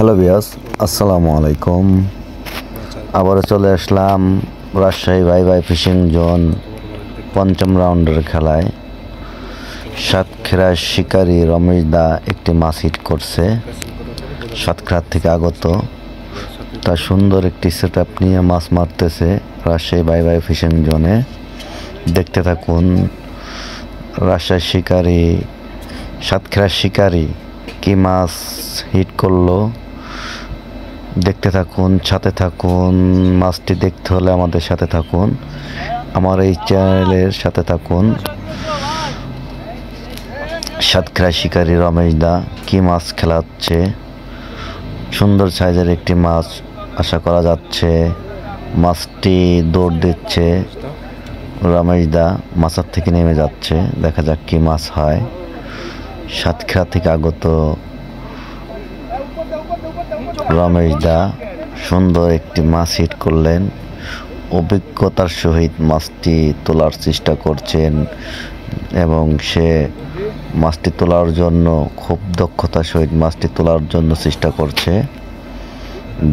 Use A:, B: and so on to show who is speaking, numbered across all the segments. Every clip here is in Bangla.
A: হ্যালো ভিউয়ার্স, আসসালামু আলাইকুম। আবারও চলে আসলাম রাজশাহী ভাই ভাই ফিশিং জোন পঞ্চম রাউন্ডের খেলায়। সাতক্ষীরা শিকারী রমেশ দা একটি মাছ হিট করছে, সাতক্ষীরা থেকে আগত। তার সুন্দর একটি সেট আপ নিয়ে মাছ মারতেছে রাজশাহী ভাই ভাই ফিশিং জোনে। দেখতে থাকুন রাজশাহী শিকারী সাতক্ষীরা শিকারী কি মাছ হিট করলো, দেখতে থাকুন, সাথে থাকুন। মাছটি দেখতে হলে আমাদের সাথে থাকুন, আমার এই চ্যানেলের সাথে থাকুন। সাতক্ষীরা শিকারী রমেশ দা কি মাছ খেলাচ্ছে, সুন্দর সাইজের একটি মাছ আশা করা যাচ্ছে। মাছটি দৌড় দিচ্ছে, রমেশ দা মাছের থেকে নেমে যাচ্ছে। দেখা যাক কি মাছ হয়। সাতক্ষীরা থেকে আগত রমেশ দা সুন্দর একটি মাছ হিট করলেন। অভিজ্ঞতার সহিত মাছটি তোলার চেষ্টা করছেন এবং সে মাছটি তোলার জন্য খুব দক্ষতার সহিত মাছটি তোলার জন্য চেষ্টা করছে।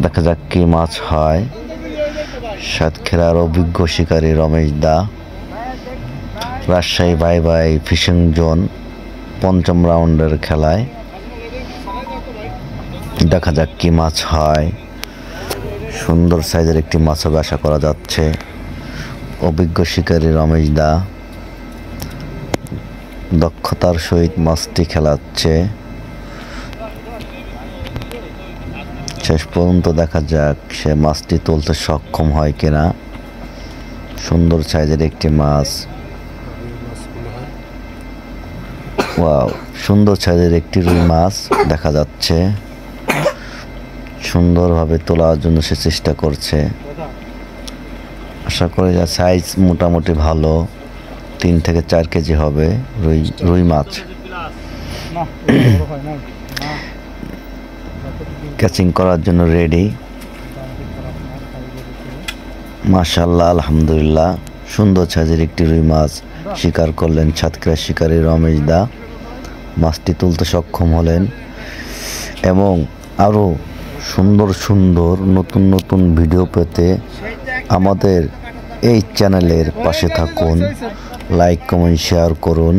A: দেখা যাক কি মাছ হয়। সাতক্ষীরার অভিজ্ঞ শিকারী রমেশ দা রাজশাহী ভাই ভাই ফিশিং জোন পঞ্চম রাউন্ডের খেলায়। দেখা যাক কি মাছ হয়। সুন্দর সাইজের একটি মাছ হবে আশা করা যাচ্ছে। অভিজ্ঞ শিকারী রমেশ দা দক্ষতার সহিত মাছটি খেলাচ্ছে। শেষ পর্যন্ত দেখা যাক সে মাছটি তুলতে সক্ষম হয় কিনা। সুন্দর সাইজের একটি মাছ, ওয়াও, সুন্দর সাইজের একটি রুই মাছ দেখা যাচ্ছে। সুন্দরভাবে তোলার জন্য সে চেষ্টা করছে। আশা করি যা সাইজ মোটামুটি ভালো, 3 থেকে 4 কেজি হবে রুই মাছ। ক্যাচিং করার জন্য রেডি। মাশাআল্লাহ, আলহামদুলিল্লাহ, সুন্দর সাইজের একটি রুই মাছ শিকার করলেন সাতক্ষীরা শিকারী রমেশ দা। মাছটি তুলতে সক্ষম হলেন এবং আরও সুন্দর সুন্দর নতুন নতুন ভিডিও পেতে আমাদের এই চ্যানেলের পাশে থাকুন। লাইক, কমেন্ট, শেয়ার করুন।